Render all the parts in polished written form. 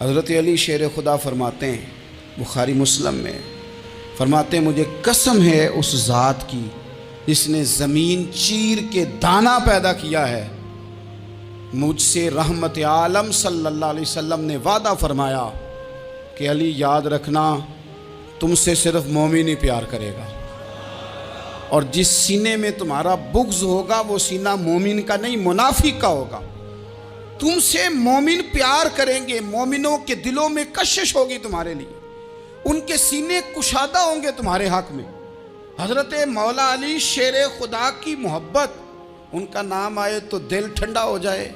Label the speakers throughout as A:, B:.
A: حضرت علی شیر خدا فرماتے ہیں بخاری مسلم میں، فرماتے ہیں مجھے قسم ہے اس ذات کی جس نے زمین چیر کے دانہ پیدا کیا ہے، مجھ سے رحمت عالم صلی اللہ علیہ وسلم نے وعدہ فرمایا کہ علی یاد رکھنا تم سے صرف مومن ہی پیار کرے گا، اور جس سینے میں تمہارا بغض ہوگا وہ سینہ مومن کا نہیں منافق کا ہوگا۔ تم سے مومن پیار کریں گے، مومنوں کے دلوں میں کشش ہوگی تمہارے لیے، ان کے سینے کشادہ ہوں گے تمہارے حق میں۔ حضرت مولا علی شیر خدا کی محبت، ان کا نام آئے تو دل ٹھنڈا ہو جائے،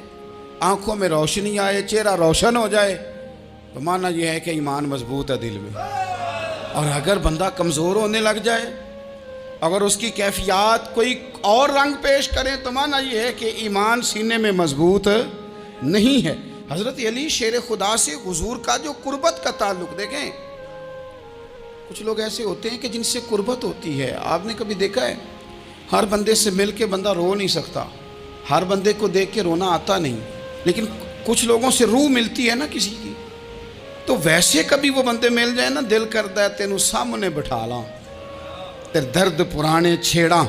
A: آنکھوں میں روشنی آئے، چہرہ روشن ہو جائے، تو معنی یہ ہے کہ ایمان مضبوط ہے دل میں۔ اور اگر بندہ کمزور ہونے لگ جائے، اگر اس کی کیفیات کوئی اور رنگ پیش کریں، تو معنی یہ ہے کہ ایمان سینے میں مضبوط نہیں ہے۔ حضرت علی شیر خدا سے حضور کا جو قربت کا تعلق دیکھیں، کچھ لوگ ایسے ہوتے ہیں کہ جن سے قربت ہوتی ہے، آپ نے کبھی دیکھا ہے ہر بندے سے مل کے بندہ رو نہیں سکتا، ہر بندے کو دیکھ کے رونا آتا نہیں، لیکن کچھ لوگوں سے روح ملتی ہے نا کسی کی، تو ویسے کبھی وہ بندے مل جائیں نا، دل کرتا ہے تینوں سامنے بٹھا لاں، تیرے درد پرانے چھیڑاں۔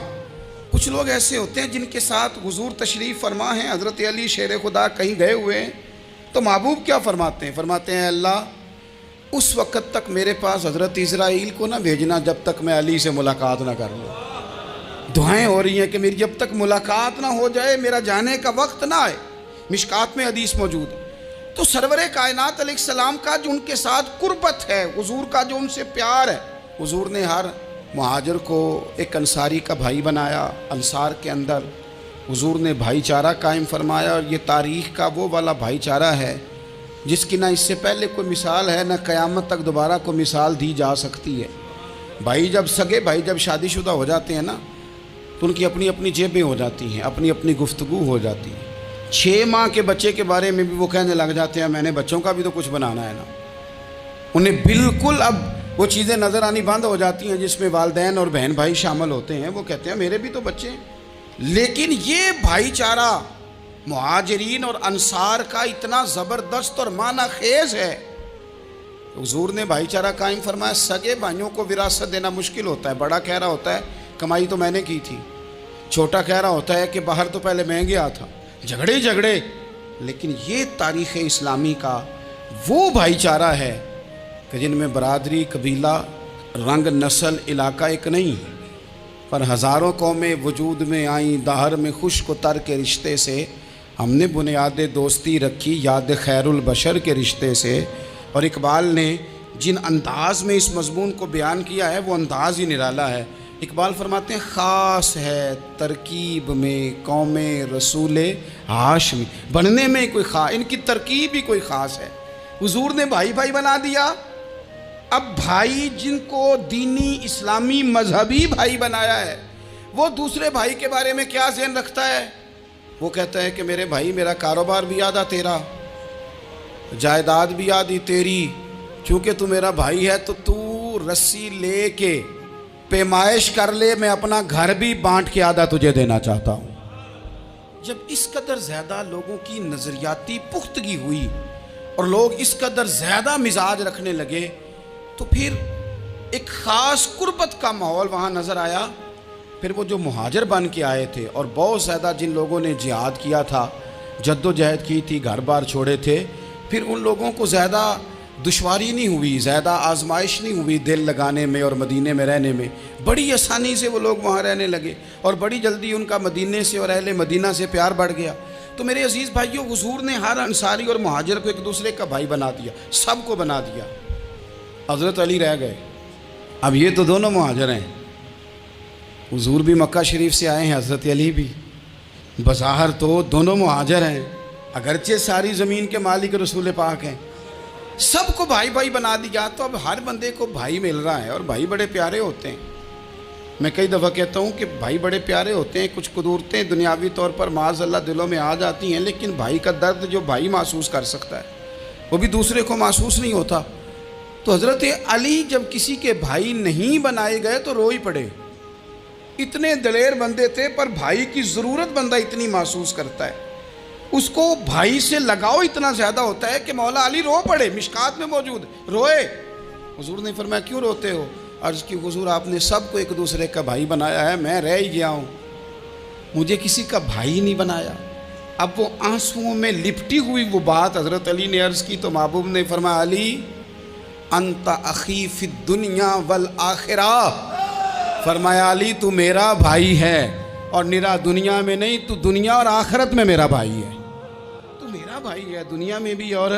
A: کچھ لوگ ایسے ہوتے ہیں جن کے ساتھ حضور تشریف فرما ہیں، حضرت علی شیر خدا کہیں گئے ہوئے ہیں، تو محبوب کیا فرماتے ہیں؟ فرماتے ہیں اللہ اس وقت تک میرے پاس حضرت اسرائیل کو نہ بھیجنا جب تک میں علی سے ملاقات نہ کر لوں۔ دعائیں ہو رہی ہیں کہ میری جب تک ملاقات نہ ہو جائے میرا جانے کا وقت نہ آئے، مشکات میں حدیث موجود ہے۔ تو سرور کائنات علیہ السلام کا جو ان کے ساتھ قربت ہے، حضور کا جو ان سے پیار ہے، حضور نے ہر مہاجر کو ایک انصاری کا بھائی بنایا، انصار کے اندر حضور نے بھائی چارہ قائم فرمایا، اور یہ تاریخ کا وہ والا بھائی چارہ ہے جس کی نہ اس سے پہلے کوئی مثال ہے، نہ قیامت تک دوبارہ کوئی مثال دی جا سکتی ہے۔ بھائی جب سگے بھائی جب شادی شدہ ہو جاتے ہیں نا، تو ان کی اپنی اپنی جیبیں ہو جاتی ہیں، اپنی اپنی گفتگو ہو جاتی ہے۔ 6 ماہ کے بچے کے بارے میں بھی وہ کہنے لگ جاتے ہیں میں نے بچوں کا بھی تو کچھ بنانا ہے نا۔ انہیں بالکل اب وہ چیزیں نظر آنی بند ہو جاتی ہیں جس میں والدین اور بہن بھائی شامل ہوتے ہیں، وہ کہتے ہیں میرے بھی تو بچے ہیں۔ لیکن یہ بھائی چارہ مہاجرین اور انصار کا اتنا زبردست اور معنی خیز ہے، حضور نے بھائی چارہ قائم فرمایا۔ سگے بھائیوں کو وراثت دینا مشکل ہوتا ہے، بڑا کہہ رہا ہوتا ہے کمائی تو میں نے کی تھی، چھوٹا کہہ رہا ہوتا ہے کہ باہر تو پہلے میں گیا تھا، جھگڑے جھگڑے۔ لیکن یہ تاریخ اسلامی کا وہ بھائی چارہ ہے کہ جن میں برادری، قبیلہ، رنگ، نسل، علاقہ ایک نہیں، پر ہزاروں قومیں وجود میں آئیں، دہر میں خشک و تر کے رشتے سے ہم نے بنیاد دوستی رکھی، یاد خیر البشر کے رشتے سے۔ اور اقبال نے جن انداز میں اس مضمون کو بیان کیا ہے وہ انداز ہی نرالا ہے۔ اقبال فرماتے ہیں خاص ہے ترکیب میں قوم رسول ہاشمی، بننے میں کوئی خاص، ان کی ترکیب ہی کوئی خاص ہے۔ حضور نے بھائی بھائی بنا دیا۔ اب بھائی جن کو دینی اسلامی مذہبی بھائی بنایا ہے، وہ دوسرے بھائی کے بارے میں کیا ذہن رکھتا ہے؟ وہ کہتا ہے کہ میرے بھائی میرا کاروبار بھی آدھا تیرا، جائیداد بھی آدھی تیری، چونکہ تو میرا بھائی ہے تو تو رسی لے کے پیمائش کر لے، میں اپنا گھر بھی بانٹ کے آدھا تجھے دینا چاہتا ہوں۔ جب اس قدر زیادہ لوگوں کی نظریاتی پختگی ہوئی اور لوگ اس قدر زیادہ مزاج رکھنے لگے، تو پھر ایک خاص قربت کا ماحول وہاں نظر آیا۔ پھر وہ جو مہاجر بن کے آئے تھے اور بہت زیادہ جن لوگوں نے جہاد کیا تھا، جد و جہد کی تھی، گھر بار چھوڑے تھے، پھر ان لوگوں کو زیادہ دشواری نہیں ہوئی، زیادہ آزمائش نہیں ہوئی دل لگانے میں اور مدینے میں رہنے میں، بڑی آسانی سے وہ لوگ وہاں رہنے لگے، اور بڑی جلدی ان کا مدینے سے اور اہل مدینہ سے پیار بڑھ گیا۔ تو میرے عزیز بھائیوں، حضور نے ہر انصاری اور مہاجر کو ایک دوسرے کا بھائی بنا دیا، سب کو بنا دیا۔ حضرت علی رہ گئے، اب یہ تو دونوں مہاجر ہیں، حضور بھی مکہ شریف سے آئے ہیں، حضرت علی بھی، بظاہر تو دونوں مہاجر ہیں، اگرچہ ساری زمین کے مالک رسول پاک ہیں، سب کو بھائی بھائی بنا دیا۔ تو اب ہر بندے کو بھائی مل رہا ہے، اور بھائی بڑے پیارے ہوتے ہیں۔ میں کئی دفعہ کہتا ہوں کہ بھائی بڑے پیارے ہوتے ہیں، کچھ قدورتیں دنیاوی طور پر معاذ اللہ دلوں میں آ جاتی ہیں، لیکن بھائی کا درد جو بھائی محسوس کر سکتا ہے وہ بھی دوسرے کو محسوس نہیں ہوتا۔ تو حضرت علی جب کسی کے بھائی نہیں بنائے گئے تو رو ہی پڑے، اتنے دلیر بندے تھے، پر بھائی کی ضرورت بندہ اتنی محسوس کرتا ہے۔ اس کو بھائی سے لگاؤ اتنا زیادہ ہوتا ہے کہ مولا علی رو پڑے، مشکات میں موجود روئے۔ حضور نے فرمایا کیوں روتے ہو؟ عرض کی حضور آپ نے سب کو ایک دوسرے کا بھائی بنایا ہے، میں رہ ہی گیا ہوں، مجھے کسی کا بھائی نہیں بنایا۔ اب وہ آنسوؤں میں لپٹی ہوئی وہ بات حضرت علی نے عرض کی تو محبوب نے فرمایا علی انت اخی فی الدنیا والآخرہ، فرمایا علی تو میرا بھائی ہے، اور نرا دنیا میں نہیں، تو دنیا اور آخرت میں میرا بھائی ہے، تو میرا بھائی ہے دنیا میں بھی اور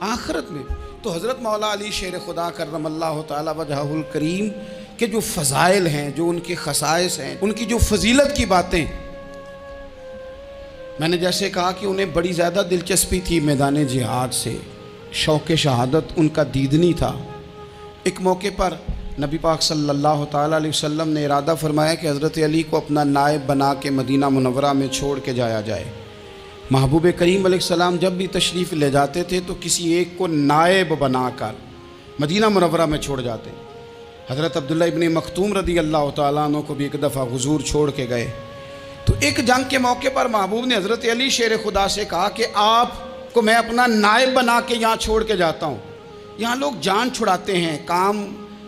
A: آخرت میں۔ تو حضرت مولا علی شیر خدا کرم اللہ تعالی وجہہ الکریم کے جو فضائل ہیں، جو ان کے خصائص ہیں، ان کی جو فضیلت کی باتیں، میں نے جیسے کہا کہ انہیں بڑی زیادہ دلچسپی تھی میدان جہاد سے، شوق شہادت ان کا دیدنی تھا۔ ایک موقع پر نبی پاک صلی اللہ تعالیٰ علیہ وسلم نے ارادہ فرمایا کہ حضرت علی کو اپنا نائب بنا کے مدینہ منورہ میں چھوڑ کے جایا جائے۔ محبوب کریم علیہ السلام جب بھی تشریف لے جاتے تھے تو کسی ایک کو نائب بنا کر مدینہ منورہ میں چھوڑ جاتے۔ حضرت عبداللہ ابن مختوم رضی اللہ تعالیٰ عنہ کو بھی ایک دفعہ حضور چھوڑ کے گئے، تو ایک جنگ کے موقع پر محبوب نے حضرت علی شیر خدا سے کہا کہ آپ کو میں اپنا نائب بنا کے یہاں چھوڑ کے جاتا ہوں۔ یہاں لوگ جان چھڑاتے ہیں، کام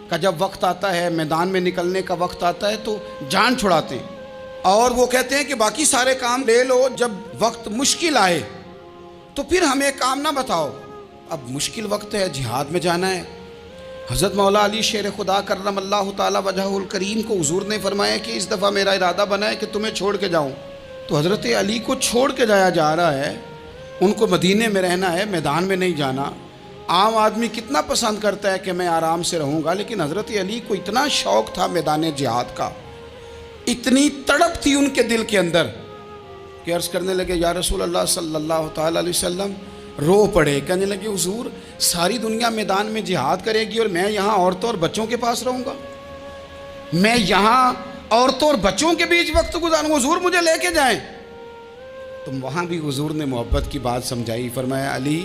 A: کا جب وقت آتا ہے، میدان میں نکلنے کا وقت آتا ہے تو جان چھڑاتے ہیں، اور وہ کہتے ہیں کہ باقی سارے کام لے لو، جب وقت مشکل آئے تو پھر ہمیں کام نہ بتاؤ۔ اب مشکل وقت ہے، جہاد میں جانا ہے۔ حضرت مولا علی شیر خدا کرم اللہ تعالی وجہہ الکریم کو حضور نے فرمایا کہ اس دفعہ میرا ارادہ بنا ہے کہ تمہیں چھوڑ کے جاؤں۔ تو حضرت علی کو چھوڑ کے جایا جا رہا ہے، ان کو مدینے میں رہنا ہے، میدان میں نہیں جانا۔ عام آدمی کتنا پسند کرتا ہے کہ میں آرام سے رہوں گا، لیکن حضرت علی کو اتنا شوق تھا میدان جہاد کا، اتنی تڑپ تھی ان کے دل کے اندر کہ عرض کرنے لگے یا رسول اللہ صلی اللہ تعالی علیہ وسلم، رو پڑے، کہنے لگے حضور ساری دنیا میدان میں جہاد کرے گی اور میں یہاں عورتوں اور بچوں کے پاس رہوں گا، میں یہاں عورتوں اور بچوں کے بیچ وقت گزاروں، حضور مجھے لے کے جائیں۔ تو وہاں بھی حضور نے محبت کی بات سمجھائی، فرمایا علی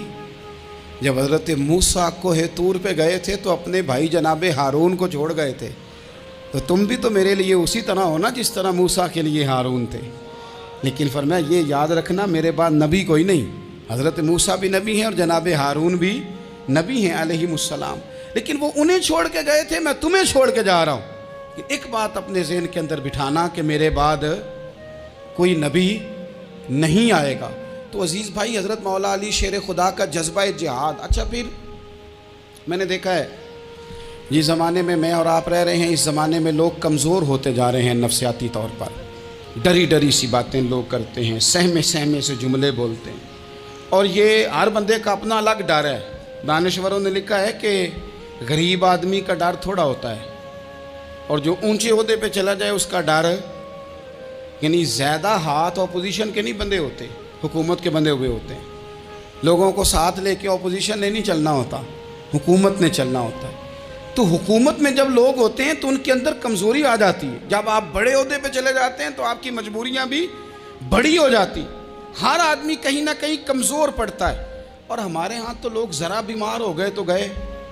A: جب حضرت موسیٰ کوہ طور پہ گئے تھے تو اپنے بھائی جناب ہارون کو چھوڑ گئے تھے، تو تم بھی تو میرے لیے اسی طرح ہونا جس طرح موسیٰ کے لیے ہارون تھے، لیکن فرمایا یہ یاد رکھنا میرے بعد نبی کوئی نہیں، حضرت موسیٰ بھی نبی ہیں اور جناب ہارون بھی نبی ہیں علیہم السلام، لیکن وہ انہیں چھوڑ کے گئے تھے، میں تمہیں چھوڑ کے جا رہا ہوں۔ ایک بات اپنے ذہن کے اندر بٹھانا کہ میرے بعد کوئی نبی نہیں آئے گا۔ تو عزیز بھائی حضرت مولا علی شیر خدا کا جذبہ جہاد، اچھا پھر میں نے دیکھا ہے جس زمانے میں میں اور آپ رہ رہے ہیں، اس زمانے میں لوگ کمزور ہوتے جا رہے ہیں نفسیاتی طور پر، ڈری ڈری سی باتیں لوگ کرتے ہیں، سہمے سہمے سے جملے بولتے ہیں، اور یہ ہر بندے کا اپنا الگ ڈر ہے۔ دانشوروں نے لکھا ہے کہ غریب آدمی کا ڈر تھوڑا ہوتا ہے، اور جو اونچے عہدے پہ چلا جائے اس کا ڈر، یعنی زیادہ ہاتھ اپوزیشن کے نہیں بندے ہوتے، حکومت کے بندے ہوئے ہوتے ہیں۔ لوگوں کو ساتھ لے کے اپوزیشن نے نہیں چلنا ہوتا، حکومت نے چلنا ہوتا ہے۔ تو حکومت میں جب لوگ ہوتے ہیں تو ان کے اندر کمزوری آ جاتی ہے، جب آپ بڑے عہدے پہ چلے جاتے ہیں تو آپ کی مجبوریاں بھی بڑی ہو جاتی، ہر آدمی کہیں نہ کہیں کمزور پڑتا ہے۔ اور ہمارے ہاں تو لوگ ذرا بیمار ہو گئے تو گئے،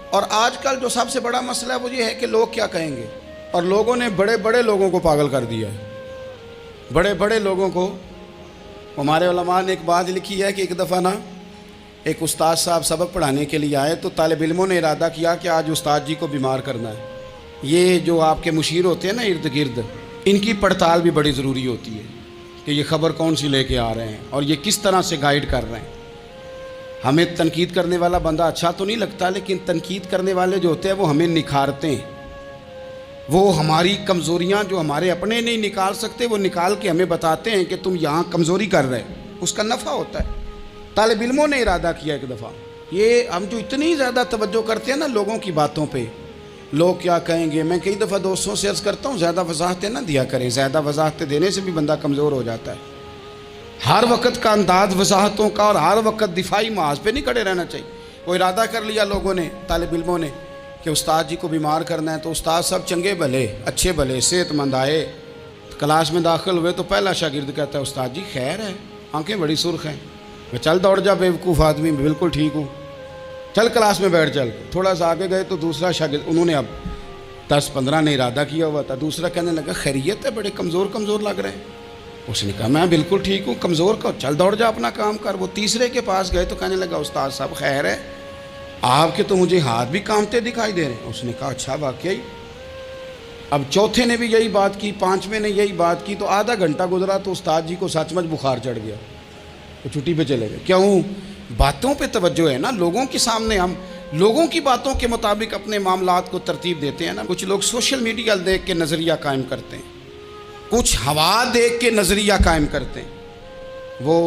A: اور آج کل جو سب سے بڑا مسئلہ ہے وہ یہ ہے کہ لوگ کیا کہیں گے، اور لوگوں نے بڑے بڑے لوگوں کو پاگل کر دیا ہے، بڑے بڑے لوگوں کو۔ ہمارے علماء نے ایک بات لکھی ہے کہ ایک دفعہ نا ایک استاد صاحب سبق پڑھانے کے لیے آئے تو طالب علموں نے ارادہ کیا کہ آج استاد جی کو بیمار کرنا ہے۔ یہ جو آپ کے مشیر ہوتے ہیں نا ارد گرد، ان کی پڑتال بھی بڑی ضروری ہوتی ہے کہ یہ خبر کون سی لے کے آ رہے ہیں اور یہ کس طرح سے گائیڈ کر رہے ہیں۔ ہمیں تنقید کرنے والا بندہ اچھا تو نہیں لگتا، لیکن تنقید کرنے والے جو ہوتے ہیں وہ ہمیں نکھارتے ہیں، وہ ہماری کمزوریاں جو ہمارے اپنے نہیں نکال سکتے وہ نکال کے ہمیں بتاتے ہیں کہ تم یہاں کمزوری کر رہے، اس کا نفع ہوتا ہے۔ طالب علموں نے ارادہ کیا ایک دفعہ، یہ ہم جو اتنی زیادہ توجہ کرتے ہیں نا لوگوں کی باتوں پہ، لوگ کیا کہیں گے، میں کئی دفعہ دوستوں سے عرض کرتا ہوں زیادہ وضاحتیں نہ دیا کریں، زیادہ وضاحتیں دینے سے بھی بندہ کمزور ہو جاتا ہے۔ ہر وقت کا انداز وضاحتوں کا اور ہر وقت دفاعی محاذ پہ نہیں کھڑے رہنا چاہیے۔ وہ ارادہ کر لیا لوگوں نے، طالب علموں نے، کہ استاد جی کو بیمار کرنا ہے، تو استاد سب چنگے بھلے اچھے بھلے صحت مند آئے، کلاس میں داخل ہوئے تو پہلا شاگرد کہتا ہے استاد جی خیر ہے، آنکھیں بڑی سرخ ہیں۔ میں چل دوڑ جا بیوقوف آدمی، بالکل ٹھیک ہوں، چل کلاس میں بیٹھ چل۔ تھوڑا سا آگے گئے تو دوسرا شاگرد، انہوں نے اب 10-15 نے ارادہ کیا ہوا تھا، دوسرا کہنے لگا خیریت ہے، بڑے کمزور کمزور لگ رہے ہیں۔ اس نے کہا میں بالکل ٹھیک ہوں، کمزور کا چل دوڑ جا اپنا کام کر۔ وہ تیسرے کے پاس گئے تو کہنے لگا استاد صاحب خیر ہے، آپ کے تو مجھے ہاتھ بھی کانپتے دکھائی دے رہے ہیں۔ اس نے کہا اچھا واقعی؟ اب چوتھے نے بھی یہی بات کی، پانچویں نے یہی بات کی، تو آدھا گھنٹہ گزرا تو استاد جی کو سچ مچ بخار چڑھ گیا، وہ چھٹی پہ چلے گئے۔ کیوں؟ باتوں پہ توجہ ہے نا، لوگوں کے سامنے ہم لوگوں کی باتوں کے مطابق اپنے معاملات کو ترتیب دیتے ہیں نا۔ کچھ لوگ سوشل میڈیا دیکھ کے نظریہ قائم کرتے ہیں، کچھ ہوا دیکھ کے نظریہ قائم کرتے ہیں۔ وہ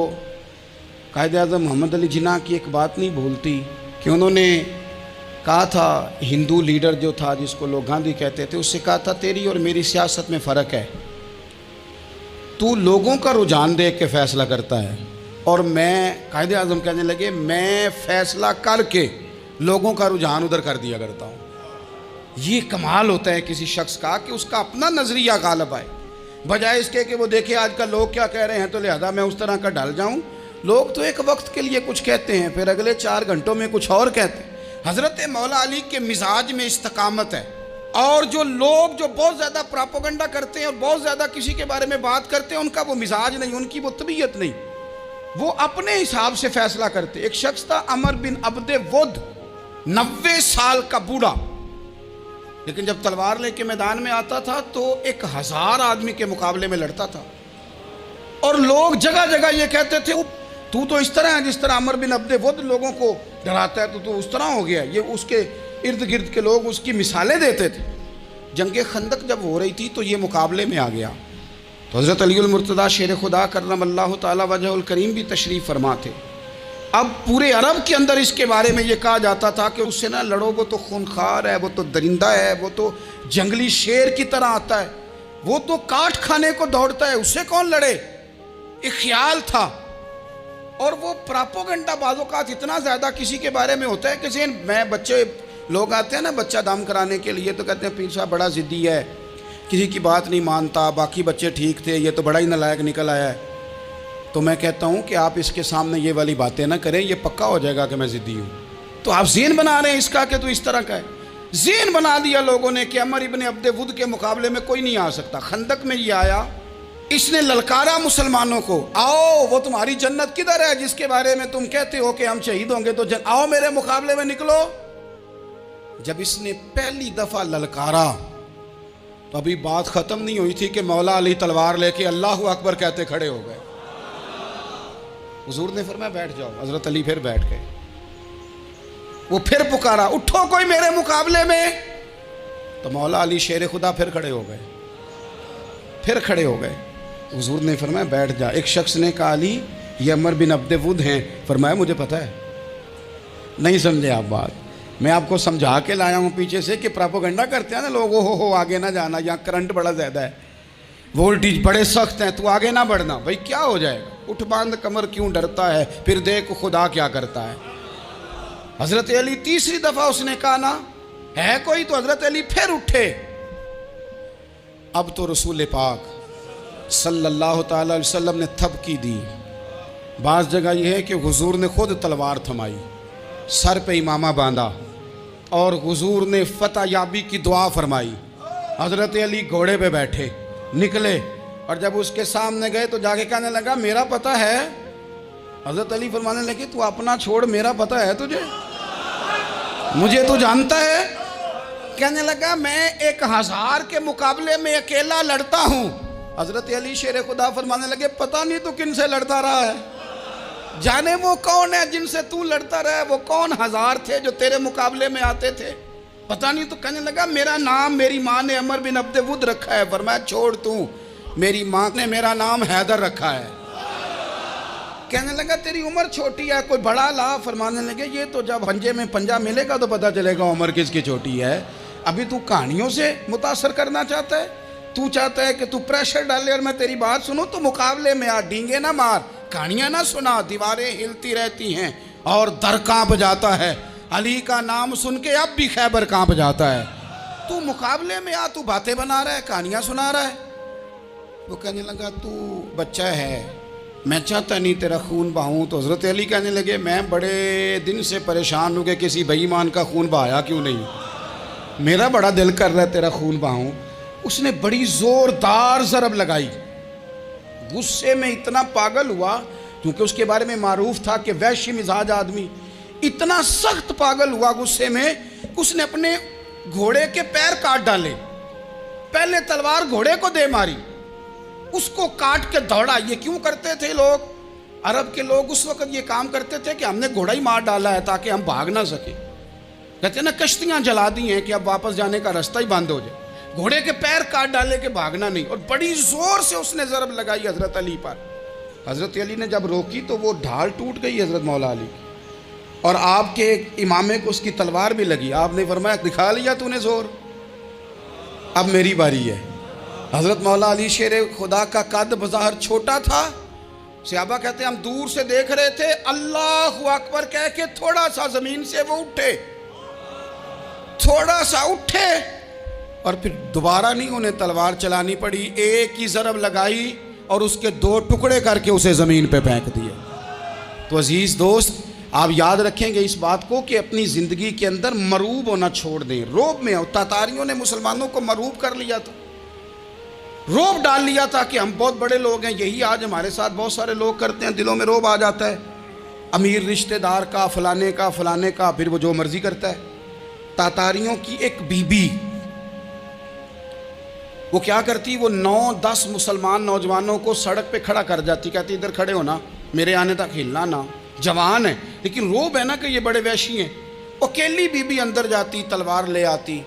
A: قائد اعظم محمد علی جناح کی ایک بات نہیں بھولتی کہ انہوں نے کہا تھا، ہندو لیڈر جو تھا جس کو لوگ گاندھی کہتے تھے، اس سے کہا تھا تیری اور میری سیاست میں فرق ہے، تو لوگوں کا رجحان دیکھ کے فیصلہ کرتا ہے، اور میں قائد اعظم کہنے لگے میں فیصلہ کر کے لوگوں کا رجحان ادھر کر دیا کرتا ہوں۔ یہ کمال ہوتا ہے کسی شخص کا کہ اس کا اپنا نظریہ غالب آئے، بجائے اس کے کہ وہ دیکھے آج کل لوگ کیا کہہ رہے ہیں تو لہذا میں اس طرح کا ڈھل جاؤں۔ لوگ تو ایک وقت کے لیے کچھ کہتے ہیں، پھر اگلے 4 گھنٹوں میں کچھ اور کہتے ہیں۔ حضرت مولا علی کے مزاج میں استقامت ہے، اور جو لوگ جو بہت زیادہ پراپوگنڈا کرتے ہیں اور بہت زیادہ کسی کے بارے میں بات کرتے ہیں، ان کا وہ مزاج نہیں، ان کی وہ طبیعت نہیں، وہ اپنے حساب سے فیصلہ کرتے۔ ایک شخص تھا عمر بن عبد ود، 90 سال کا بوڑھا، لیکن جب تلوار لے کے میدان میں آتا تھا تو 1000 آدمی کے مقابلے میں لڑتا تھا، اور لوگ جگہ جگہ یہ کہتے تھے تو اس طرح ہے جس طرح عمر بن عبد ود لوگوں کو ڈراتا ہے، تو اس طرح ہو گیا۔ یہ اس کے ارد گرد کے لوگ اس کی مثالیں دیتے تھے۔ جنگ خندق جب ہو رہی تھی تو یہ مقابلے میں آ گیا، تو حضرت علی المرتضیٰ شیر خدا کرم اللہ تعالی وجہ الکریم بھی تشریف فرما تھے۔ اب پورے عرب کے اندر اس کے بارے میں یہ کہا جاتا تھا کہ اس سے نہ لڑو، وہ تو خونخوار ہے، وہ تو درندہ ہے، وہ تو جنگلی شیر کی طرح آتا ہے، وہ تو کاٹ کھانے کو دوڑتا ہے، اس سے کون لڑے؟ ایک خیال تھا۔ اور وہ پراپوگنڈا بعض اوقات اتنا زیادہ کسی کے بارے میں ہوتا ہے کہ ذہن میں بچے لوگ آتے ہیں نا بچہ دم کرانے کے لیے، تو کہتے ہیں پیر صاحب بڑا ضدی ہے، کسی کی بات نہیں مانتا، باقی بچے ٹھیک تھے، یہ تو بڑا ہی نالائق نکل آیا ہے۔ تو میں کہتا ہوں کہ آپ اس کے سامنے یہ والی باتیں نہ کریں، یہ پکا ہو جائے گا کہ میں ضدی ہوں۔ تو آپ ذہن بنا رہے ہیں اس کا کہ تو اس طرح کا ہے۔ ذہن بنا دیا لوگوں نے کہ عمر ابن عبد ود کے مقابلے میں کوئی نہیں آ سکتا۔ خندق میں یہ آیا، اس نے للکارا مسلمانوں کو، آؤ وہ تمہاری جنت کدھر ہے جس کے بارے میں تم کہتے ہو کہ ہم شہید ہوں گے، تو آؤ میرے مقابلے میں نکلو۔ جب اس نے پہلی دفعہ للکارا تو ابھی بات ختم نہیں ہوئی تھی کہ مولا علی تلوار لے کے اللہ اکبر کہتے کھڑے ہو گئے۔ حضور نے فرمایا بیٹھ جاؤ، حضرت علی پھر بیٹھ گئے۔ وہ پھر پکارا اٹھو کوئی میرے مقابلے میں، تو مولا علی شیر خدا پھر کھڑے ہو گئے، پھر کھڑے ہو گئے۔ حضور نے فرمایا بیٹھ جا۔ ایک شخص نے کہا علی یہ عمر بن عبد ود ہیں، فرمایا مجھے پتہ ہے۔ نہیں سمجھے آپ بات، میں آپ کو سمجھا کے لایا ہوں پیچھے سے کہ پراپوگنڈا کرتے ہیں نا لوگ، ہو آگے نہ جانا، یہاں کرنٹ بڑا زیادہ ہے، وولٹیج بڑے سخت ہیں، تو آگے نہ بڑھنا۔ بھائی کیا ہو جائے گا، اٹھ باندھ کمر کیوں ڈرتا ہے، پھر دیکھ خدا کیا کرتا ہے۔ حضرت علی تیسری دفعہ اس نے کہا نا ہے کوئی، تو حضرت علی پھر اٹھے۔ اب تو رسول پاک صلی اللہ تعالی علیہ وسلم نے تھپکی دی۔ بعض جگہ یہ ہے کہ حضور نے خود تلوار تھمائی، سر پہ امامہ باندھا، اور حضور نے فتح یابی کی دعا فرمائی۔ حضرت علی گھوڑے پہ بیٹھے نکلے، اور جب اس کے سامنے گئے تو جا کے کہنے لگا میرا پتہ ہے۔ حضرت علی فرمانے لگے تو اپنا چھوڑ، میرا پتہ ہے تجھے، مجھے تو جانتا ہے۔ کہنے لگا میں 1000 کے مقابلے میں اکیلا لڑتا ہوں۔ حضرت علی شیر خدا فرمانے لگے پتہ نہیں تو کن سے لڑتا رہا ہے، جانے وہ کون ہے جن سے تو لڑتا رہا ہے، وہ کون 1000 تھے جو تیرے مقابلے میں آتے تھے، پتہ نہیں۔ تو کہنے لگا میرا نام میری ماں نے عمر بن عبد ود رکھا ہے۔ فرمایا چھوڑ تو، میری ماں نے میرا نام حیدر رکھا ہے۔ کہنے لگا تیری عمر چھوٹی ہے، کوئی بڑا لا۔ فرمانے لگے یہ تو جب پنجے میں پنجہ ملے گا تو پتہ چلے گا عمر کس کی چھوٹی ہے، ابھی تو کہانیوں سے متاثر کرنا چاہتا ہے، تو چاہتا ہے کہ تو پریشر ڈالے اور میں تیری بات سنوں، تو مقابلے میں آ، ڈینگے نہ مار، کہانیاں نہ سنا، دیواریں ہلتی رہتی ہیں اور در کانپ جاتا ہے۔ علی کا نام سن کے اب بھی خیبر کانپ جاتا ہے، تو مقابلے میں آ، تو باتیں بنا رہا ہے، کہانیاں سنا رہا ہے۔ وہ کہنے لگا تو بچہ ہے، میں چاہتا نہیں تیرا خون بہاؤں۔ تو حضرت علی کہنے لگے میں بڑے دن سے پریشان ہوں کہ کسی بے ایمان کا خون بہایا کیوں نہیں، میرا بڑا دل کر رہا ہے تیرا خون بہاؤں۔ اس نے بڑی زوردار ضرب لگائی، غصے میں اتنا پاگل ہوا، کیونکہ اس کے بارے میں معروف تھا کہ وحشی مزاج آدمی، اتنا سخت پاگل ہوا غصے میں، اس نے اپنے گھوڑے کے پیر کاٹ ڈالے، پہلے تلوار گھوڑے کو دے ماری، اس کو کاٹ کے دوڑا۔ یہ کیوں کرتے تھے لوگ؟ عرب کے لوگ اس وقت یہ کام کرتے تھے کہ ہم نے گھوڑا ہی مار ڈالا ہے تاکہ ہم بھاگ نہ سکیں۔ کہتے ہیں نا کشتیاں جلا دی ہیں کہ اب واپس جانے کا راستہ ہی بند ہو جائے، گھوڑے کے پیر کاٹ ڈالے کہ بھاگنا نہیں، اور بڑی زور سے اس نے ضرب لگائی حضرت علی پر۔ حضرت علی نے جب روکی تو وہ ڈھال ٹوٹ گئی حضرت مولا علی کی، اور آپ کے امامے کو اس کی تلوار بھی لگی۔ آپ نے فرمایا دکھا لیا تو نے زور، اب میری باری ہے۔ حضرت مولا علی شیر خدا کا قد بظاہر چھوٹا تھا، صحابہ کہتے ہیں ہم دور سے دیکھ رہے تھے، اللہ اکبر کہہ کے تھوڑا سا زمین سے وہ اٹھے، تھوڑا سا اٹھے، اور پھر دوبارہ نہیں انہیں تلوار چلانی پڑی، ایک ہی ضرب لگائی اور اس کے 2 ٹکڑے کر کے اسے زمین پہ پھینک دیے۔ تو عزیز دوست، آپ یاد رکھیں گے اس بات کو کہ اپنی زندگی کے اندر مروب ہونا چھوڑ دیں۔ روب میں تاتاریوں نے مسلمانوں کو مروب کر لیا تھا، روب ڈال لیا تھا کہ ہم بہت بڑے لوگ ہیں۔ یہی آج ہمارے ساتھ بہت سارے لوگ کرتے ہیں، دلوں میں روب آ جاتا ہے، امیر رشتہ دار کا، فلانے کا، فلانے کا، پھر وہ جو مرضی کرتا ہے۔ تاتاریوں کی ایک بی بی، وہ کیا کرتی، وہ 9-10 مسلمان نوجوانوں کو سڑک پہ کھڑا کر جاتی، کہتی ادھر کھڑے ہونا، میرے آنے تک ہلنا نہ، جوان ہے لیکن روب ہے نا کہ یہ بڑے وحشی ہیں۔ اکیلی بی بی اندر جاتی، تلوار لے آتی،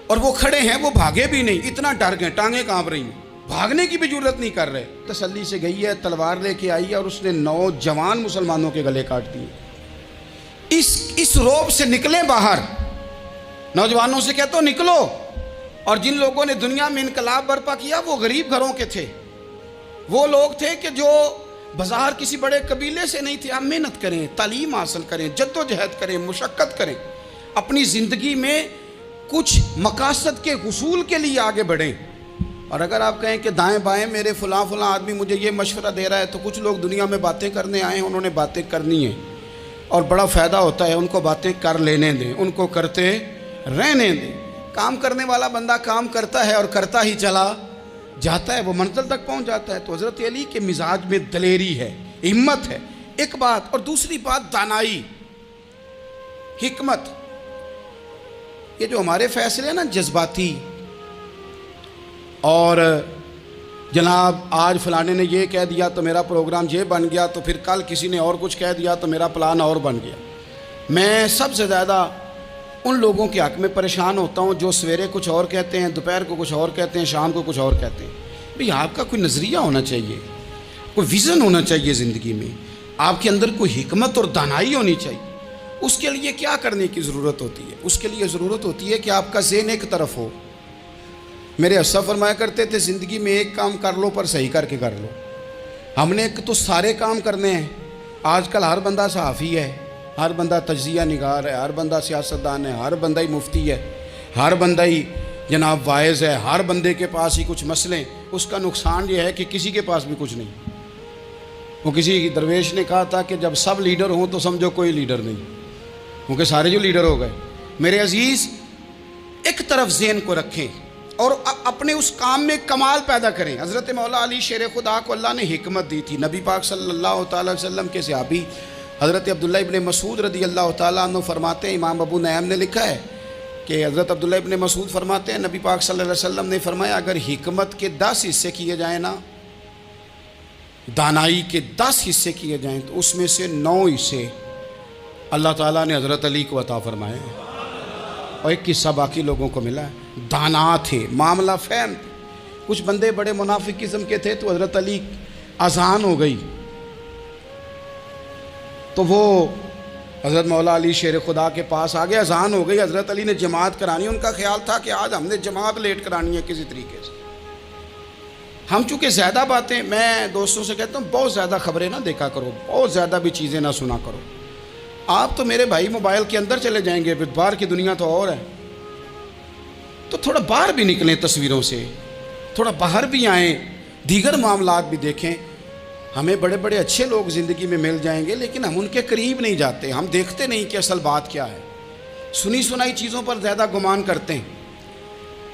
A: اور وہ کھڑے ہیں، وہ بھاگے بھی نہیں، اتنا ڈر گئے، ٹانگیں کانپ رہی ہیں، بھاگنے کی بھی جرت نہیں کر رہے۔ تسلی سے گئی ہے، تلوار لے کے آئی ہے، اور اس نے 9 جوان مسلمانوں کے گلے کاٹ دیے۔ اس روب سے نکلیں باہر، نوجوانوں سے کہتا ہوں نکلو۔ اور جن لوگوں نے دنیا میں انقلاب برپا کیا وہ غریب گھروں کے تھے، وہ لوگ تھے کہ جو بظاہر کسی بڑے قبیلے سے نہیں تھے۔ آپ محنت کریں، تعلیم حاصل کریں، جد و جہد کریں، مشقت کریں، اپنی زندگی میں کچھ مقاصد کے حصول کے لیے آگے بڑھیں۔ اور اگر آپ کہیں کہ دائیں بائیں میرے فلاں آدمی مجھے یہ مشورہ دے رہا ہے، تو کچھ لوگ دنیا میں باتیں کرنے آئے ہیں، انہوں نے باتیں کرنی ہیں اور بڑا فائدہ ہوتا ہے، ان کو باتیں کر لینے دیں، ان کو کرتے رہنے دیں۔ کام کرنے والا بندہ کام کرتا ہے اور کرتا ہی چلا جاتا ہے، وہ منزل تک پہنچ جاتا ہے۔ تو حضرت علی کے مزاج میں دلیری ہے، ہمت ہے، ایک بات، اور دوسری بات دانائی، حکمت۔ یہ جو ہمارے فیصلے ہیں نا جذباتی، اور جناب آج فلانے نے یہ کہہ دیا تو میرا پروگرام یہ بن گیا، تو پھر کل کسی نے اور کچھ کہہ دیا تو میرا پلان اور بن گیا۔ میں سب سے زیادہ ان لوگوں کے حق میں پریشان ہوتا ہوں جو سویرے کچھ اور کہتے ہیں، دوپہر کو کچھ اور کہتے ہیں، شام کو کچھ اور کہتے ہیں۔ بھئی آپ کا کوئی نظریہ ہونا چاہیے، کوئی ویژن ہونا چاہیے زندگی میں، آپ کے اندر کوئی حکمت اور دانائی ہونی چاہیے۔ اس کے لیے کیا کرنے کی ضرورت ہوتی ہے؟ اس کے لیے ضرورت ہوتی ہے کہ آپ کا ذہن ایک طرف ہو۔ میرے اسلاف فرمایا کرتے تھے زندگی میں ایک کام کر لو پر صحیح کر کے کر لو۔ ہم نے ایک تو سارے کام کرنے ہیں، آج کل ہر بندہ صحافی ہے، ہر بندہ تجزیہ نگار ہے، ہر بندہ سیاستدان ہے، ہر بندہ ہی مفتی ہے، ہر بندہ ہی جناب واعظ ہے، ہر بندے کے پاس ہی کچھ مسئلے۔ اس کا نقصان یہ ہے کہ کسی کے پاس بھی کچھ نہیں۔ وہ کسی درویش نے کہا تھا کہ جب سب لیڈر ہوں تو سمجھو کوئی لیڈر نہیں، کیونکہ سارے جو لیڈر ہو گئے۔ میرے عزیز، ایک طرف ذہن کو رکھیں اور اپنے اس کام میں کمال پیدا کریں۔ حضرت مولا علی شیر خدا کو اللہ نے حکمت دی تھی۔ نبی پاک صلی اللہ تعالی وسلم کے صحابی حضرت عبداللہ ابن مسعود رضی اللہ تعالیٰ عنہ فرماتے ہیں، امام ابو نعیم نے لکھا ہے کہ حضرت عبداللہ ابن مسعود فرماتے ہیں نبی پاک صلی اللہ علیہ وسلم نے فرمایا اگر حکمت کے 10 حصے کیے جائیں نا، دانائی کے 10 حصے کیے جائیں، تو اس میں سے 9 حصے اللہ تعالیٰ نے حضرت علی کو عطا فرمائے ہیں، اور ایک حصہ باقی لوگوں کو ملا ہے۔ دانا تھے، معاملہ فہم تھے۔ کچھ بندے بڑے منافق قسم کے تھے، تو حضرت علی اذان ہو گئی تو وہ حضرت مولا علی شیر خدا کے پاس آگے، اذان ہو گئی، حضرت علی نے جماعت کرانی، ان کا خیال تھا کہ آج ہم نے جماعت لیٹ کرانی ہے کسی طریقے سے۔ ہم چونکہ زیادہ باتیں، میں دوستوں سے کہتا ہوں بہت زیادہ خبریں نہ دیکھا کرو، بہت زیادہ بھی چیزیں نہ سنا کرو۔ آپ تو میرے بھائی موبائل کے اندر چلے جائیں گے، پھر باہر کی دنیا تو اور ہے، تو تھوڑا باہر بھی نکلیں تصویروں سے، تھوڑا باہر بھی آئیں، دیگر معاملات بھی دیکھیں۔ ہمیں بڑے بڑے اچھے لوگ زندگی میں مل جائیں گے، لیکن ہم ان کے قریب نہیں جاتے، ہم دیکھتے نہیں کہ اصل بات کیا ہے، سنی سنائی چیزوں پر زیادہ گمان کرتے ہیں۔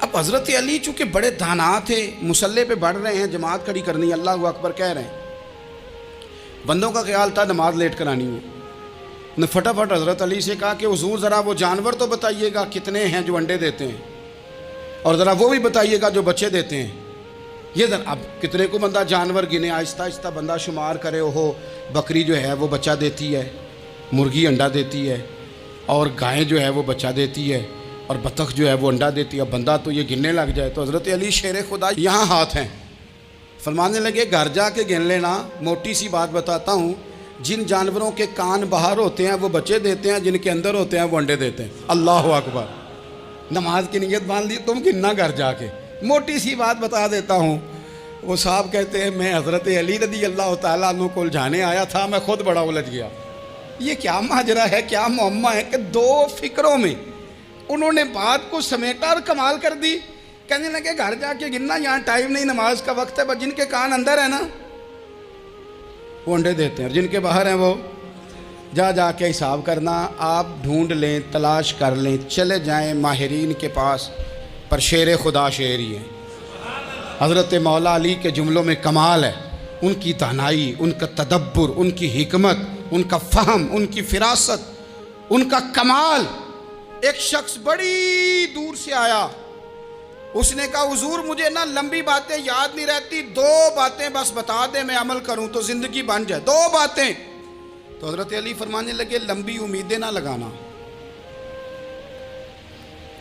A: اب حضرت علی چونکہ بڑے دانا تھے، مصلے پہ بڑھ رہے ہیں، جماعت کھڑی کرنی ہے، اللہ اکبر کہہ رہے ہیں، بندوں کا خیال تھا نماز لیٹ کرانی ہے، نے فٹافٹ حضرت علی سے کہا کہ حضور ذرا وہ جانور تو بتائیے گا کتنے ہیں جو انڈے دیتے ہیں، اور ذرا وہ بھی بتائیے گا جو بچے دیتے ہیں۔ یہ ذرا اب کتنے کو بندہ جانور گنے، آہستہ آہستہ بندہ شمار کرے، وہ بکری جو ہے وہ بچہ دیتی ہے، مرغی انڈا دیتی ہے، اور گائیں جو ہے وہ بچہ دیتی ہے، اور بطخ جو ہے وہ انڈا دیتی ہے۔ اب بندہ تو یہ گننے لگ جائے تو حضرت علی شیر خدا یہاں ہاتھ ہیں، فرمانے لگے گھر جا کے گن لینا، موٹی سی بات بتاتا ہوں، جن جانوروں کے کان باہر ہوتے ہیں وہ بچے دیتے ہیں، جن کے اندر ہوتے ہیں وہ انڈے دیتے ہیں۔ اللہ اکبر، نماز کی نیت باندھ لی، تم گننا گھر جا کے۔ موٹی سی بات بتا دیتا ہوں، وہ صاحب کہتے ہیں میں حضرت علی رضی اللہ تعالیٰ عنہ کو الجھانے آیا تھا، میں خود بڑا الجھ گیا۔ یہ کیا ماجرا ہے، کیا معمہ ہے کہ دو فکروں میں انہوں نے بات کو سمیٹا اور کمال کر دی۔ کہنے لگے گھر جا کے گننا، یہاں ٹائم نہیں، نماز کا وقت ہے، بس جن کے کان اندر ہے نا وہ انڈے دیتے ہیں، اور جن کے باہر ہیں وہ جا کے حساب کرنا۔ آپ ڈھونڈ لیں، تلاش کر لیں، چلے جائیں ماہرین کے پاس، پر شیر خدا شیر ہی ہے۔ حضرت مولا علی کے جملوں میں کمال ہے، ان کی دانائی، ان کا تدبر، ان کی حکمت، ان کا فہم، ان کی فراست، ان کا کمال۔ ایک شخص بڑی دور سے آیا، اس نے کہا حضور مجھے نا لمبی باتیں یاد نہیں رہتی، 2 باتیں بس بتا دیں میں عمل کروں تو زندگی بن جائے، 2 باتیں۔ تو حضرت علی فرمانے لگے لمبی امیدیں نہ لگانا،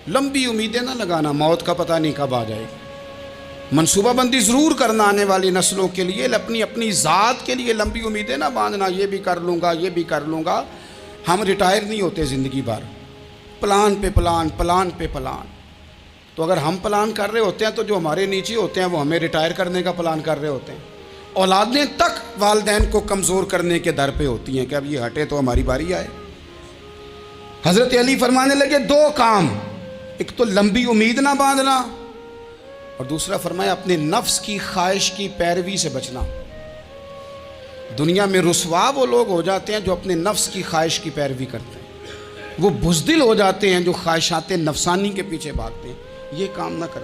A: لمبی امیدیں نہ لگانا، موت کا پتہ نہیں کب آ جائے گی۔ منصوبہ بندی ضرور کرنا آنے والی نسلوں کے لیے، اپنی ذات کے لیے لمبی امیدیں نہ باندھنا، یہ بھی کر لوں گا، یہ بھی کر لوں گا۔ ہم ریٹائر نہیں ہوتے زندگی بھر، پلان پہ پلان، پلان پہ پلان۔ تو اگر ہم پلان کر رہے ہوتے ہیں تو جو ہمارے نیچے ہوتے ہیں وہ ہمیں ریٹائر کرنے کا پلان کر رہے ہوتے ہیں۔ اولادیں تک والدین کو کمزور کرنے کے در پہ ہوتی ہیں کہ اب یہ ہٹے تو ہماری باری آئے۔ حضرت علی فرمانے لگے 2 کام، ایک تو لمبی امید نہ باندھنا، اور دوسرا فرمایا اپنے نفس کی خواہش کی پیروی سے بچنا۔ دنیا میں رسوا وہ لوگ ہو جاتے ہیں جو اپنے نفس کی خواہش کی پیروی کرتے ہیں، وہ بزدل ہو جاتے ہیں جو خواہشات نفسانی کے پیچھے بھاگتے ہیں۔ یہ کام نہ کرنا۔